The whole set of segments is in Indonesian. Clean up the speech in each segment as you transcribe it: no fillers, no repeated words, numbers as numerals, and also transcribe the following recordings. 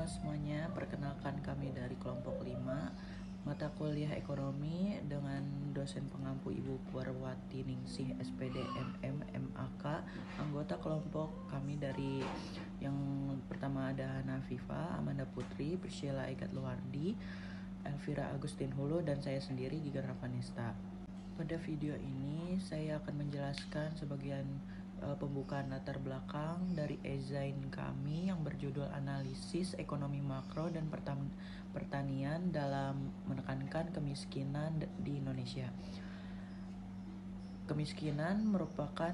Halo semuanya, perkenalkan kami dari kelompok 5 mata kuliah ekonomi dengan dosen pengampu Ibu Purwati Ningsih SPD MM MAK. Anggota kelompok kami dari yang pertama ada Nafifa, Amanda Putri, Priscilla Egat Luardi, Elvira Agustin Hulu, dan saya sendiri Giga Ravanesta. Pada video ini saya akan menjelaskan sebagian pembukaan latar belakang dari esai kami yang berjudul Analisis Ekonomi Makro dan Pertanian dalam Menekankan Kemiskinan di Indonesia. Kemiskinan merupakan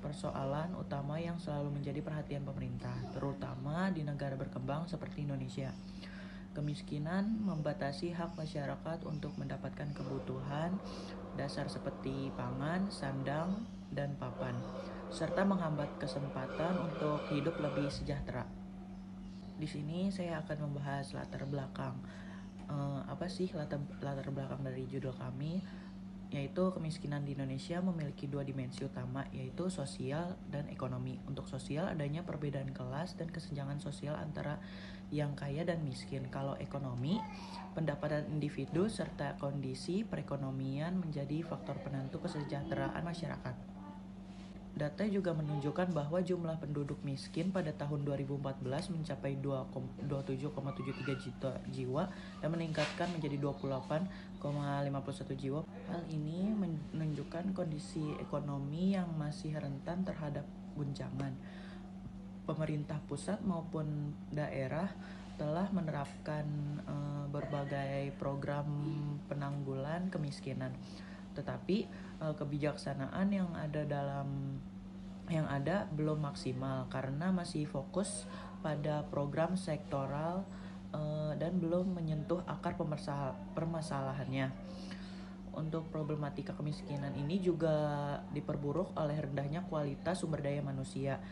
persoalan utama yang selalu menjadi perhatian pemerintah, terutama di negara berkembang seperti Indonesia. Kemiskinan membatasi hak masyarakat untuk mendapatkan kebutuhan dasar seperti pangan, sandang, dan papan, serta menghambat kesempatan untuk hidup lebih sejahtera. Di sini saya akan membahas latar belakang. Apa sih latar belakang dari judul kami? Yaitu kemiskinan di Indonesia memiliki dua dimensi utama, yaitu sosial dan ekonomi. Untuk sosial adanya perbedaan kelas dan kesenjangan sosial antara yang kaya dan miskin. Kalau ekonomi, pendapatan individu serta kondisi perekonomian menjadi faktor penentu kesejahteraan masyarakat. Data juga menunjukkan bahwa jumlah penduduk miskin pada tahun 2014 mencapai 27,73 juta jiwa dan meningkatkan menjadi 28,51 jiwa. Hal ini menunjukkan kondisi ekonomi yang masih rentan terhadap guncangan. Pemerintah pusat maupun daerah telah menerapkan berbagai program penanggulan kemiskinan. Tetapi kebijaksanaan yang ada belum maksimal karena masih fokus pada program sektoral dan belum menyentuh akar permasalahannya. Untuk problematika kemiskinan ini juga diperburuk oleh rendahnya kualitas sumber daya manusia,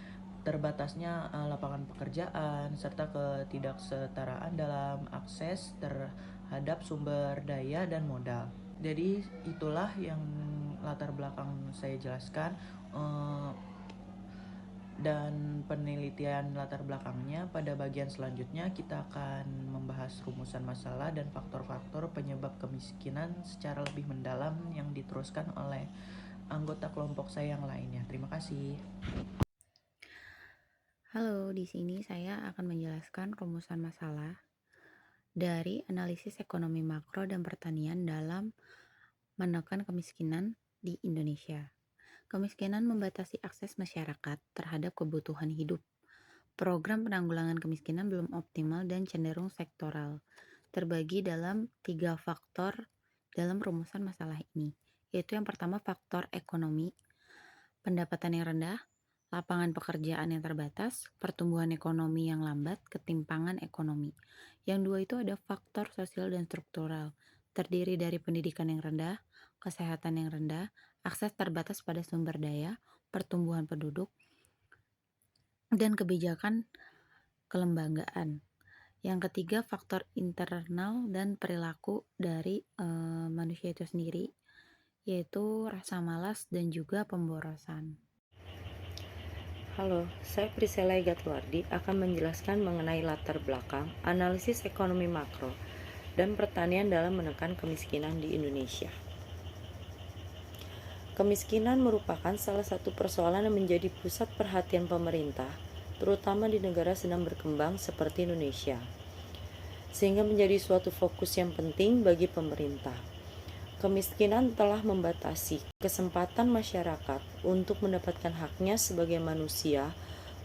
terbatasnya lapangan pekerjaan, serta ketidaksetaraan dalam akses terhadap sumber daya dan modal. Jadi itulah yang latar belakang saya jelaskan, dan penelitian latar belakangnya. Pada bagian selanjutnya kita akan membahas rumusan masalah dan faktor-faktor penyebab kemiskinan secara lebih mendalam yang diteruskan oleh anggota kelompok saya yang lainnya. Terima kasih. Halo, di sini saya akan menjelaskan rumusan masalah dari analisis ekonomi makro dan pertanian dalam menekan kemiskinan di Indonesia. Kemiskinan membatasi akses masyarakat terhadap kebutuhan hidup. Program penanggulangan kemiskinan belum optimal dan cenderung sektoral. Terbagi dalam 3 faktor dalam rumusan masalah ini, yaitu yang pertama faktor ekonomi, pendapatan yang rendah, lapangan pekerjaan yang terbatas, pertumbuhan ekonomi yang lambat, ketimpangan ekonomi. Yang dua itu ada faktor sosial dan struktural, terdiri dari pendidikan yang rendah, kesehatan yang rendah, akses terbatas pada sumber daya, pertumbuhan penduduk, dan kebijakan kelembagaan. Yang ketiga faktor internal dan perilaku dari manusia itu sendiri, yaitu rasa malas dan juga pemborosan. Halo, saya Priscilla Gatwardi akan menjelaskan mengenai latar belakang, analisis ekonomi makro, dan pertanian dalam menekan kemiskinan di Indonesia. Kemiskinan merupakan salah satu persoalan yang menjadi pusat perhatian pemerintah, terutama di negara sedang berkembang seperti Indonesia, sehingga menjadi suatu fokus yang penting bagi pemerintah. Kemiskinan telah membatasi kesempatan masyarakat untuk mendapatkan haknya sebagai manusia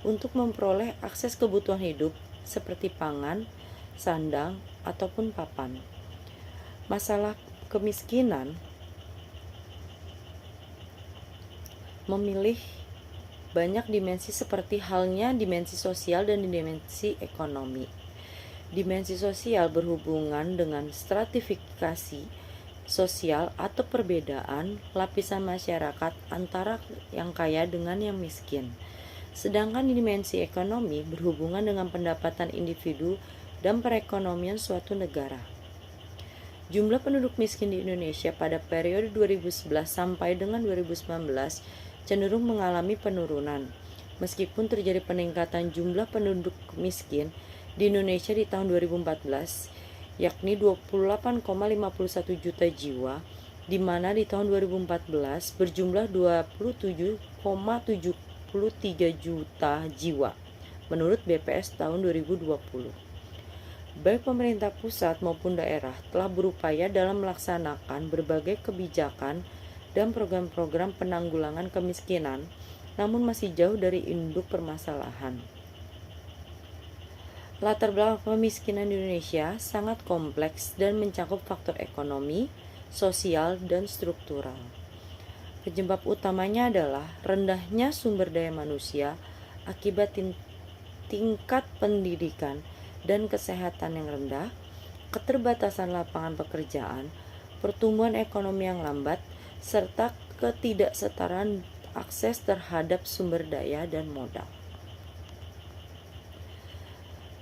untuk memperoleh akses kebutuhan hidup seperti pangan, sandang, ataupun papan. Masalah kemiskinan memilih banyak dimensi seperti halnya dimensi sosial dan dimensi ekonomi. Dimensi sosial berhubungan dengan stratifikasi sosial atau perbedaan lapisan masyarakat antara yang kaya dengan yang miskin. Sedangkan dimensi ekonomi berhubungan dengan pendapatan individu dan perekonomian suatu negara. Jumlah penduduk miskin di Indonesia pada periode 2011 sampai dengan 2019 cenderung mengalami penurunan. Meskipun terjadi peningkatan jumlah penduduk miskin di Indonesia di tahun 2014, yakni 28,51 juta jiwa, di mana di tahun 2014 berjumlah 27,73 juta jiwa, menurut BPS tahun 2020. Baik pemerintah pusat maupun daerah telah berupaya dalam melaksanakan berbagai kebijakan dan program-program penanggulangan kemiskinan, namun masih jauh dari induk permasalahan. Latar belakang kemiskinan di Indonesia sangat kompleks dan mencakup faktor ekonomi, sosial, dan struktural. Penyebab utamanya adalah rendahnya sumber daya manusia akibat tingkat pendidikan dan kesehatan yang rendah, keterbatasan lapangan pekerjaan, pertumbuhan ekonomi yang lambat, serta ketidaksetaraan akses terhadap sumber daya dan modal.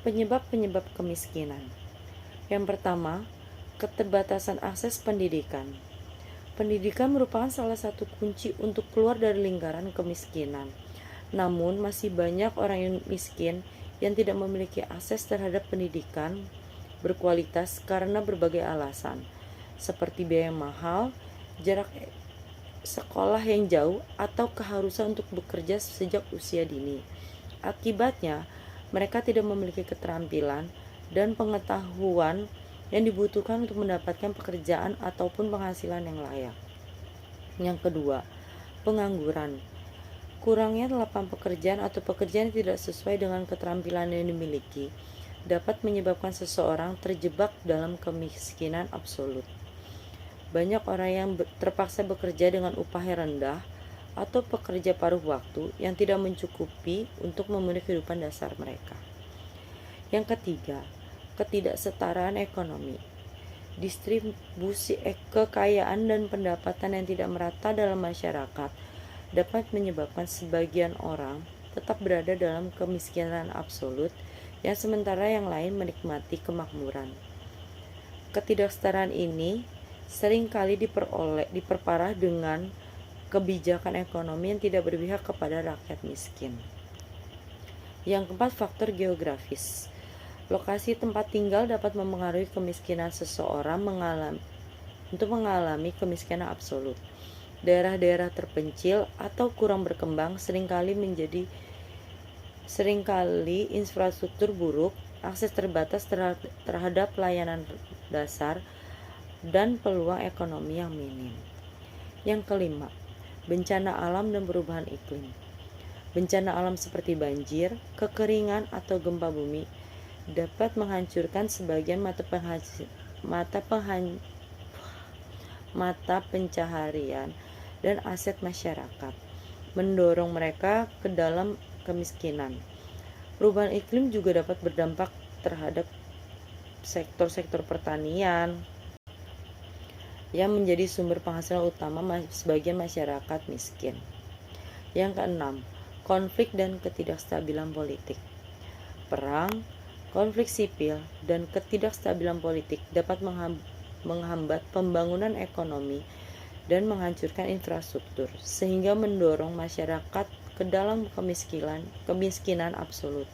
Penyebab-penyebab kemiskinan. Yang pertama, keterbatasan akses pendidikan. Pendidikan merupakan salah satu kunci untuk keluar dari lingkaran kemiskinan. Namun, masih banyak orang yang miskin yang tidak memiliki akses terhadap pendidikan berkualitas karena berbagai alasan, seperti biaya mahal, jarak sekolah yang jauh, atau keharusan untuk bekerja sejak usia dini. Akibatnya, mereka tidak memiliki keterampilan dan pengetahuan yang dibutuhkan untuk mendapatkan pekerjaan ataupun penghasilan yang layak. Yang kedua, pengangguran. Kurangnya lapangan pekerjaan atau pekerjaan yang tidak sesuai dengan keterampilan yang dimiliki dapat menyebabkan seseorang terjebak dalam kemiskinan absolut. Banyak orang yang terpaksa bekerja dengan upah yang rendah atau pekerja paruh waktu yang tidak mencukupi untuk memenuhi kehidupan dasar mereka. Yang ketiga, ketidaksetaraan ekonomi. Distribusi kekayaan dan pendapatan yang tidak merata dalam masyarakat dapat menyebabkan sebagian orang tetap berada dalam kemiskinan absolut, yang sementara yang lain menikmati kemakmuran. Ketidaksetaraan ini seringkali diperparah dengan kebijakan ekonomi yang tidak berpihak kepada rakyat miskin. Yang keempat, faktor geografis. Lokasi tempat tinggal dapat mempengaruhi kemiskinan seseorang mengalami kemiskinan absolut. Daerah-daerah terpencil atau kurang berkembang seringkali infrastruktur buruk, akses terbatas terhadap layanan dasar, dan peluang ekonomi yang minim. Yang kelima, bencana alam dan perubahan iklim. Bencana alam seperti banjir, kekeringan, atau gempa bumi dapat menghancurkan sebagian mata pencaharian dan aset masyarakat, mendorong mereka ke dalam kemiskinan. Perubahan iklim juga dapat berdampak terhadap sektor-sektor pertanian yang menjadi sumber penghasilan utama sebagian masyarakat miskin. Yang keenam, konflik dan ketidakstabilan politik. Perang, konflik sipil, dan ketidakstabilan politik dapat menghambat pembangunan ekonomi dan menghancurkan infrastruktur, sehingga mendorong masyarakat ke dalam kemiskinan absolut.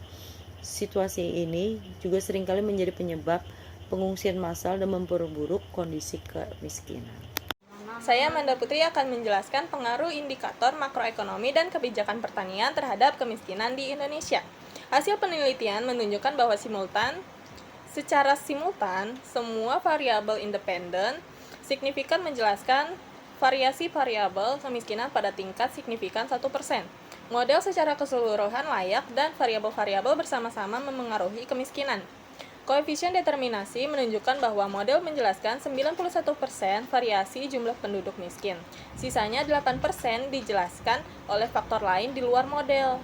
Situasi ini juga seringkali menjadi penyebab pengungsian massal dan memperburuk kondisi kemiskinan. Saya Amanda Putri akan menjelaskan pengaruh indikator makroekonomi dan kebijakan pertanian terhadap kemiskinan di Indonesia. Hasil penelitian menunjukkan bahwa secara simultan, semua variabel independen signifikan menjelaskan variasi variabel kemiskinan pada tingkat signifikan 1%. Model secara keseluruhan layak dan variabel-variabel bersama-sama memengaruhi kemiskinan. Koefisien determinasi menunjukkan bahwa model menjelaskan 91% variasi jumlah penduduk miskin. Sisanya 8% dijelaskan oleh faktor lain di luar model.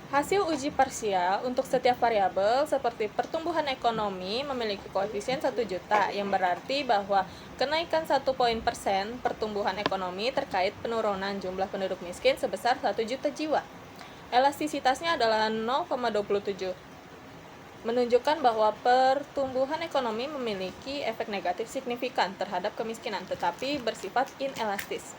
Hasil uji parsial untuk setiap variabel seperti pertumbuhan ekonomi memiliki koefisien 1 juta, yang berarti bahwa kenaikan 1 poin persen pertumbuhan ekonomi terkait penurunan jumlah penduduk miskin sebesar 1 juta jiwa. Elastisitasnya adalah 0,27, menunjukkan bahwa pertumbuhan ekonomi memiliki efek negatif signifikan terhadap kemiskinan, tetapi bersifat inelastis.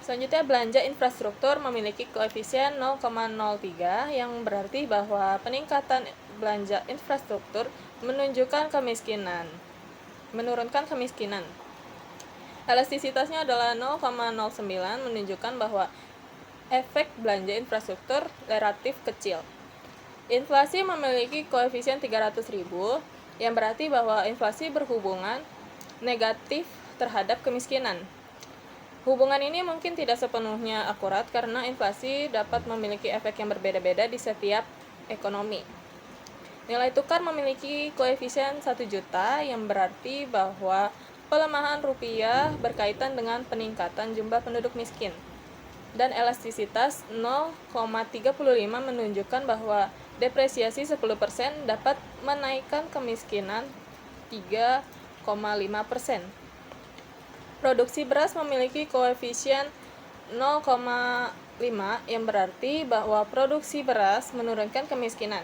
Selanjutnya, belanja infrastruktur memiliki koefisien 0,03 yang berarti bahwa peningkatan belanja infrastruktur menunjukkan menurunkan kemiskinan. Elastisitasnya adalah 0,09 menunjukkan bahwa efek belanja infrastruktur relatif kecil. Inflasi memiliki koefisien 300.000 yang berarti bahwa inflasi berhubungan negatif terhadap kemiskinan. Hubungan ini mungkin tidak sepenuhnya akurat karena inflasi dapat memiliki efek yang berbeda-beda di setiap ekonomi. Nilai tukar memiliki koefisien 1 juta yang berarti bahwa pelemahan rupiah berkaitan dengan peningkatan jumlah penduduk miskin. Dan elastisitas 0,35 menunjukkan bahwa depresiasi 10% dapat menaikkan kemiskinan 3,5%. Produksi beras memiliki koefisien 0,5 yang berarti bahwa produksi beras menurunkan kemiskinan.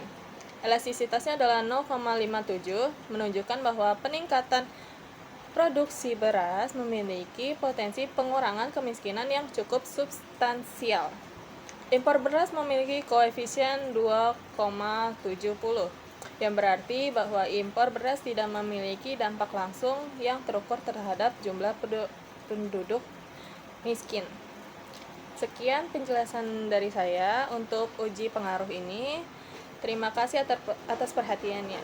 Elastisitasnya adalah 0,57 menunjukkan bahwa peningkatan produksi beras memiliki potensi pengurangan kemiskinan yang cukup substansial. Impor beras memiliki koefisien 2,70 yang berarti bahwa impor beras tidak memiliki dampak langsung yang terukur terhadap jumlah penduduk miskin. Sekian penjelasan dari saya untuk uji pengaruh ini. Terima kasih atas perhatiannya.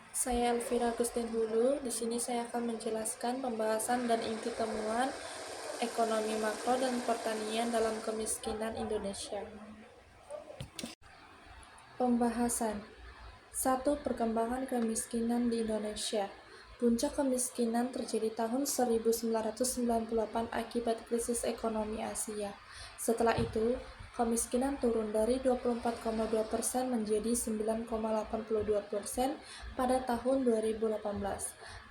Saya Elvira Agustin Hulu. Di sini saya akan menjelaskan pembahasan dan inti temuan ekonomi makro dan pertanian dalam kemiskinan Indonesia. Pembahasan 1. Perkembangan kemiskinan di Indonesia. Puncak kemiskinan terjadi tahun 1998 akibat krisis ekonomi Asia. Setelah itu, kemiskinan turun dari 24,2% menjadi 9,82% pada tahun 2018.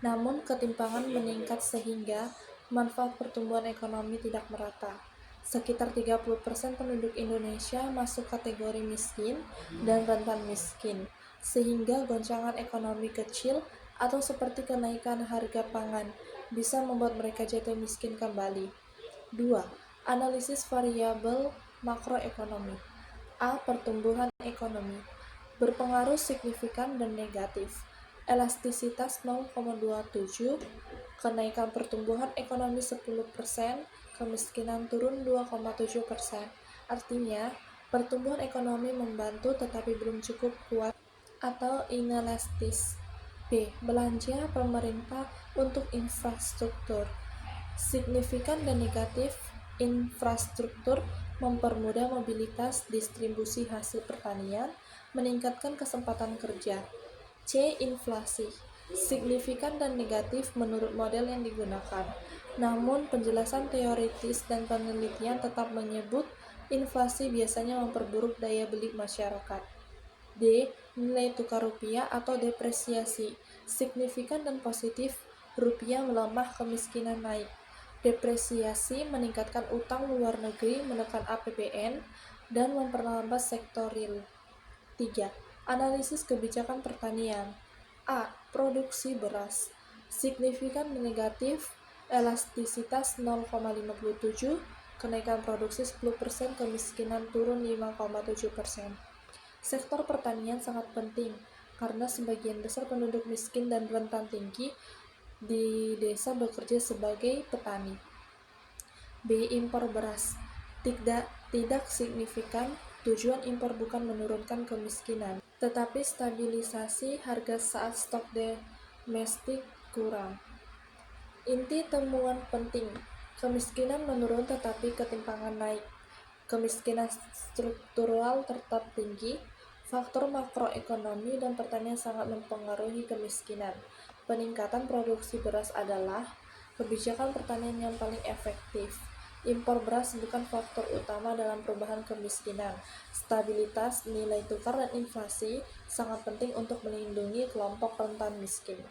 Namun, ketimpangan meningkat sehingga manfaat pertumbuhan ekonomi tidak merata. Sekitar 30% penduduk Indonesia masuk kategori miskin dan rentan miskin, sehingga goncangan ekonomi kecil atau seperti kenaikan harga pangan bisa membuat mereka jatuh miskin kembali. 2. Analisis variabel makroekonomi. A. Pertumbuhan ekonomi berpengaruh signifikan dan negatif. Elastisitas 0,27, kenaikan pertumbuhan ekonomi 10%, kemiskinan turun 2,7%. Artinya, pertumbuhan ekonomi membantu tetapi belum cukup kuat atau inelastis. B. Belanja pemerintah untuk infrastruktur. Signifikan dan negatif. Infrastruktur mempermudah mobilitas distribusi hasil pertanian, meningkatkan kesempatan kerja. C. Inflasi. Signifikan dan negatif menurut model yang digunakan. Namun, penjelasan teoritis dan penelitian tetap menyebut inflasi biasanya memperburuk daya beli masyarakat. D. Nilai tukar rupiah atau depresiasi. Signifikan dan positif, rupiah melemah, kemiskinan naik. Depresiasi meningkatkan utang luar negeri, menekan APBN, dan memperlambat sektor real. 3. Analisis kebijakan pertanian. A. Produksi beras. Signifikan dan negatif, elastisitas 0,57, kenaikan produksi 10%, kemiskinan turun 5,7%. Sektor pertanian sangat penting karena sebagian besar penduduk miskin dan rentan tinggi di desa bekerja sebagai petani. B. Impor beras. Tidak signifikan. Tujuan impor bukan menurunkan kemiskinan, tetapi stabilisasi harga saat stok domestik kurang. Inti temuan penting, kemiskinan menurun tetapi ketimpangan naik. Kemiskinan struktural tetap tinggi. Faktor makroekonomi dan pertanian sangat mempengaruhi kemiskinan. Peningkatan produksi beras adalah kebijakan pertanian yang paling efektif. Impor beras bukan faktor utama dalam perubahan kemiskinan. Stabilitas nilai tukar dan inflasi sangat penting untuk melindungi kelompok rentan miskin.